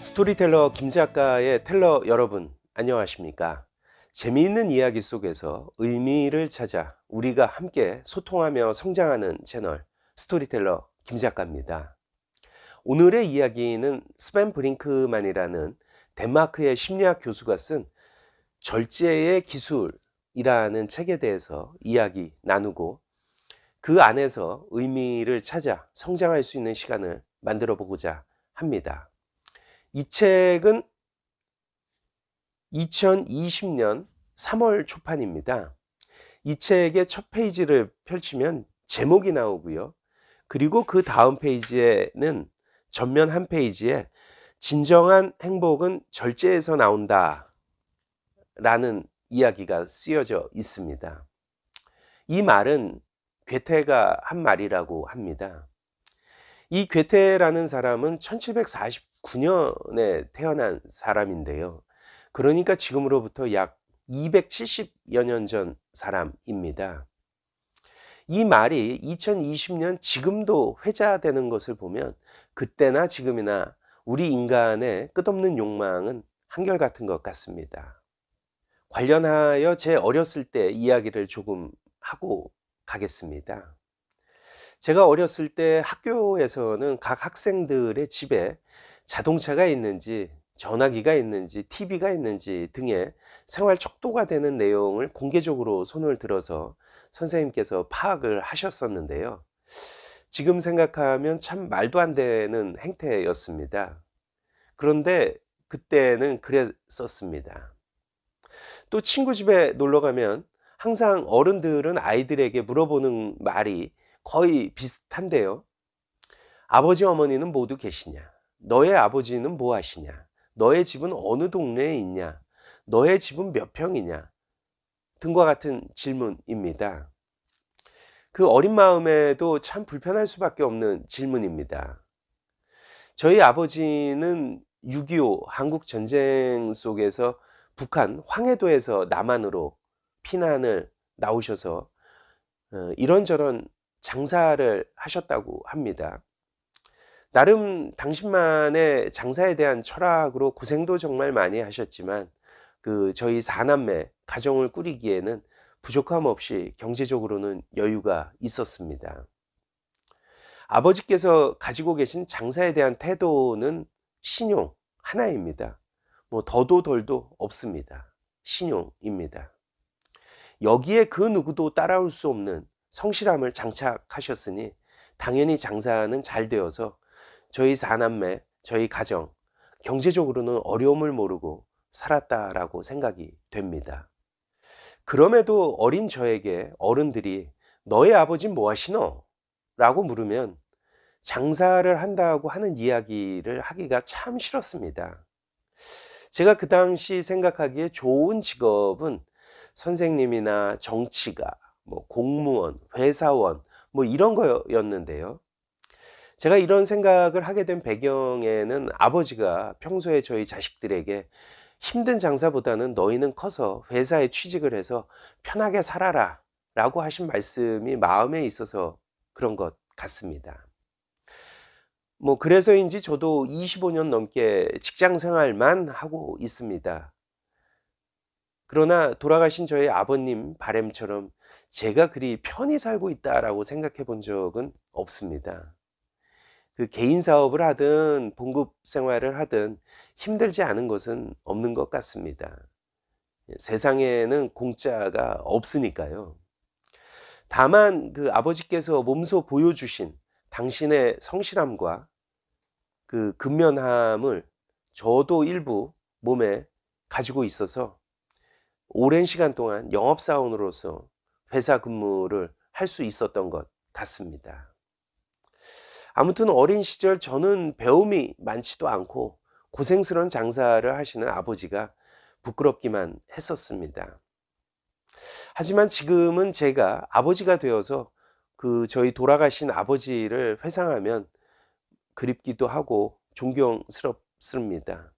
스토리텔러 김 작가의 텔러 여러분, 안녕하십니까? 재미있는 이야기 속에서 의미를 찾아 우리가 함께 소통하며 성장하는 채널 스토리텔러 김 작가입니다. 오늘의 이야기는 스벤 브링크만이라는 덴마크의 심리학 교수가 쓴 절제의 기술이라는 책에 대해서 이야기 나누고, 그 안에서 의미를 찾아 성장할 수 있는 시간을 만들어 보고자 합니다. 이 책은 2020년 3월 초판입니다. 이 책의 첫 페이지를 펼치면 제목이 나오고요. 그리고 그 다음 페이지에는 전면 한 페이지에 진정한 행복은 절제에서 나온다 라는 이야기가 쓰여져 있습니다. 이 말은 괴테가 한 말이라고 합니다. 이 괴테라는 사람은 1749년에 태어난 사람인데요. 그러니까 지금으로부터 약 270여 년 전 사람입니다. 이 말이 2020년 지금도 회자되는 것을 보면 그때나 지금이나 우리 인간의 끝없는 욕망은 한결같은 것 같습니다. 관련하여 제 어렸을 때 이야기를 조금 하고 가겠습니다. 제가 어렸을 때 학교에서는 각 학생들의 집에 자동차가 있는지, 전화기가 있는지, TV가 있는지 등의 생활 척도가 되는 내용을 공개적으로 손을 들어서 선생님께서 파악을 하셨었는데요. 지금 생각하면 참 말도 안 되는 행태였습니다. 그런데 그때는 그랬었습니다. 또 친구 집에 놀러 가면 항상 어른들은 아이들에게 물어보는 말이 거의 비슷한데요. 아버지 어머니는 모두 계시냐? 너의 아버지는 뭐 하시냐? 너의 집은 어느 동네에 있냐? 너의 집은 몇 평이냐? 등과 같은 질문입니다. 그 어린 마음에도 참 불편할 수밖에 없는 질문입니다. 저희 아버지는 6.25 한국 전쟁 속에서 북한 황해도에서 남한으로 피난을 나오셔서 이런저런 장사를 하셨다고 합니다. 나름 당신만의 장사에 대한 철학으로 고생도 정말 많이 하셨지만, 저희 4남매 가정을 꾸리기에는 부족함 없이 경제적으로는 여유가 있었습니다. 아버지께서 가지고 계신 장사에 대한 태도는 신용 하나입니다. 뭐 더도 덜도 없습니다. 신용입니다. 여기에 그 누구도 따라올 수 없는 성실함을 장착하셨으니 당연히 장사는 잘 되어서 저희 4남매, 저희 가정, 경제적으로는 어려움을 모르고 살았다라고 생각이 됩니다. 그럼에도 어린 저에게 어른들이 너의 아버지는 뭐 하시노? 라고 물으면 장사를 한다고 하는 이야기를 하기가 참 싫었습니다. 제가 그 당시 생각하기에 좋은 직업은 선생님이나 정치가, 뭐 공무원, 회사원, 뭐 이런 거였는데요. 제가 이런 생각을 하게 된 배경에는 아버지가 평소에 저희 자식들에게 힘든 장사보다는 너희는 커서 회사에 취직을 해서 편하게 살아라 라고 하신 말씀이 마음에 있어서 그런 것 같습니다. 뭐 그래서인지 저도 25년 넘게 직장 생활만 하고 있습니다. 그러나 돌아가신 저희 아버님 바람처럼 제가 그리 편히 살고 있다라고 생각해 본 적은 없습니다. 개인 사업을 하든 봉급 생활을 하든 힘들지 않은 것은 없는 것 같습니다. 세상에는 공짜가 없으니까요. 다만 아버지께서 몸소 보여주신 당신의 성실함과 근면함을 저도 일부 몸에 가지고 있어서 오랜 시간 동안 영업사원으로서 회사 근무를 할 수 있었던 것 같습니다. 아무튼 어린 시절 저는 배움이 많지도 않고 고생스러운 장사를 하시는 아버지가 부끄럽기만 했었습니다. 하지만 지금은 제가 아버지가 되어서 저희 돌아가신 아버지를 회상하면 그립기도 하고 존경스럽습니다.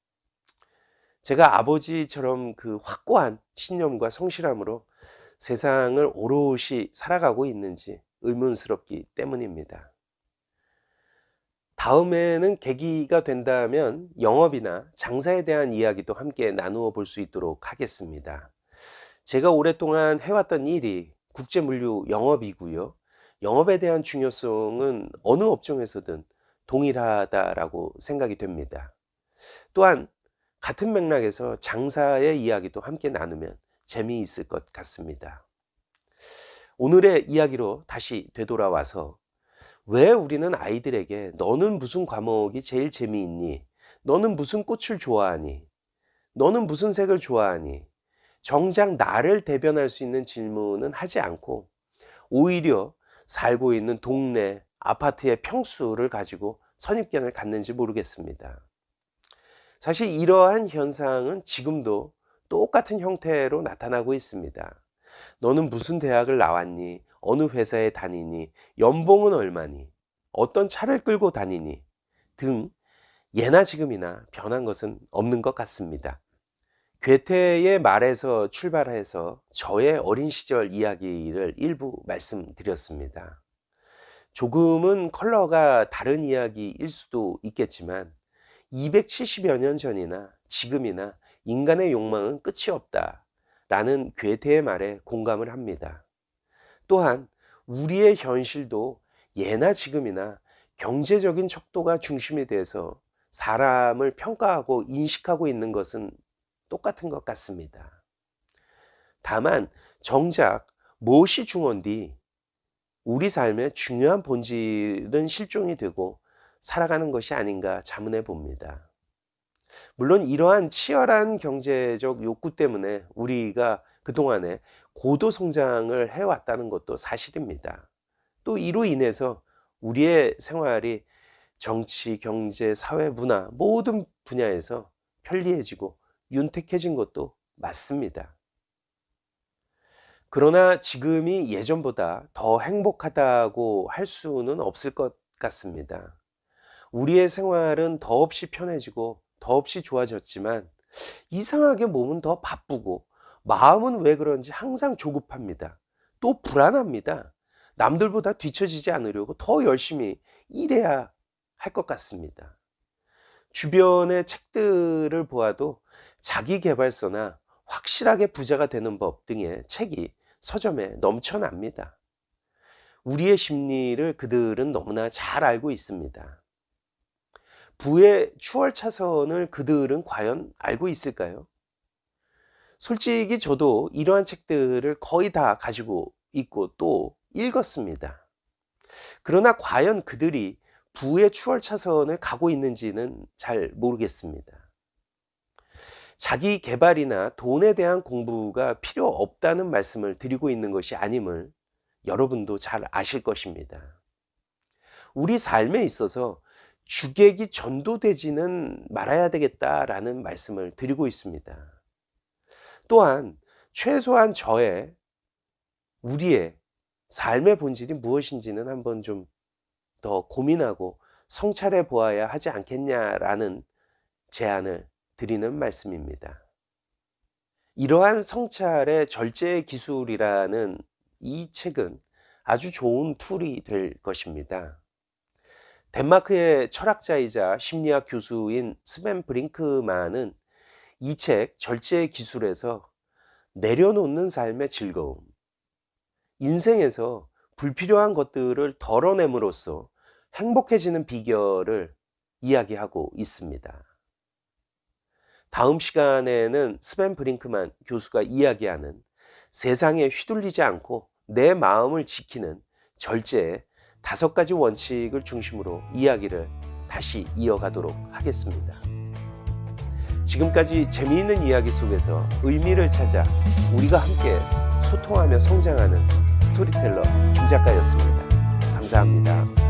제가 아버지처럼 확고한 신념과 성실함으로 세상을 오롯이 살아가고 있는지 의문스럽기 때문입니다. 다음에는 계기가 된다면 영업이나 장사에 대한 이야기도 함께 나누어 볼 수 있도록 하겠습니다. 제가 오랫동안 해왔던 일이 국제물류 영업이고요. 영업에 대한 중요성은 어느 업종에서든 동일하다라고 생각이 됩니다. 또한 같은 맥락에서 장사의 이야기도 함께 나누면 재미있을 것 같습니다. 오늘의 이야기로 다시 되돌아와서 왜 우리는 아이들에게 너는 무슨 과목이 제일 재미있니? 너는 무슨 꽃을 좋아하니? 너는 무슨 색을 좋아하니? 정작 나를 대변할 수 있는 질문은 하지 않고 오히려 살고 있는 동네, 아파트의 평수를 가지고 선입견을 갖는지 모르겠습니다. 사실 이러한 현상은 지금도 똑같은 형태로 나타나고 있습니다. 너는 무슨 대학을 나왔니? 어느 회사에 다니니? 연봉은 얼마니? 어떤 차를 끌고 다니니? 등 예나 지금이나 변한 것은 없는 것 같습니다. 괴테의 말에서 출발해서 저의 어린 시절 이야기를 일부 말씀드렸습니다. 조금은 컬러가 다른 이야기일 수도 있겠지만 270여 년 전이나 지금이나 인간의 욕망은 끝이 없다 라는 괴테의 말에 공감을 합니다. 또한 우리의 현실도 예나 지금이나 경제적인 척도가 중심이 돼서 사람을 평가하고 인식하고 있는 것은 똑같은 것 같습니다. 다만 정작 무엇이 중요한디 우리 삶의 중요한 본질은 실종이 되고 살아가는 것이 아닌가 자문해 봅니다. 물론 이러한 치열한 경제적 욕구 때문에 우리가 그동안에 고도 성장을 해왔다는 것도 사실입니다. 또 이로 인해서 우리의 생활이 정치, 경제, 사회, 문화 모든 분야에서 편리해지고 윤택해진 것도 맞습니다. 그러나 지금이 예전보다 더 행복하다고 할 수는 없을 것 같습니다. 우리의 생활은 더없이 편해지고 더없이 좋아졌지만 이상하게 몸은 더 바쁘고 마음은 왜 그런지 항상 조급합니다. 또 불안합니다. 남들보다 뒤처지지 않으려고 더 열심히 일해야 할 것 같습니다. 주변의 책들을 보아도 자기계발서나 확실하게 부자가 되는 법 등의 책이 서점에 넘쳐납니다. 우리의 심리를 그들은 너무나 잘 알고 있습니다. 부의 추월차선을 그들은 과연 알고 있을까요? 솔직히 저도 이러한 책들을 거의 다 가지고 있고 또 읽었습니다. 그러나 과연 그들이 부의 추월차선을 가고 있는지는 잘 모르겠습니다. 자기 개발이나 돈에 대한 공부가 필요 없다는 말씀을 드리고 있는 것이 아님을 여러분도 잘 아실 것입니다. 우리 삶에 있어서 주객이 전도되지는 말아야 되겠다라는 말씀을 드리고 있습니다. 또한 최소한 우리의 삶의 본질이 무엇인지는 한번 좀 더 고민하고 성찰해 보아야 하지 않겠냐라는 제안을 드리는 말씀입니다. 이러한 성찰의 절제 기술이라는 이 책은 아주 좋은 툴이 될 것입니다. 덴마크의 철학자이자 심리학 교수인 스벤 브링크만은 이 책 절제 기술에서 내려놓는 삶의 즐거움, 인생에서 불필요한 것들을 덜어냄으로써 행복해지는 비결을 이야기하고 있습니다. 다음 시간에는 스벤 브링크만 교수가 이야기하는 세상에 휘둘리지 않고 내 마음을 지키는 절제의 5가지 원칙을 중심으로 이야기를 다시 이어가도록 하겠습니다. 지금까지 재미있는 이야기 속에서 의미를 찾아 우리가 함께 소통하며 성장하는 스토리텔러 김 작가였습니다. 감사합니다.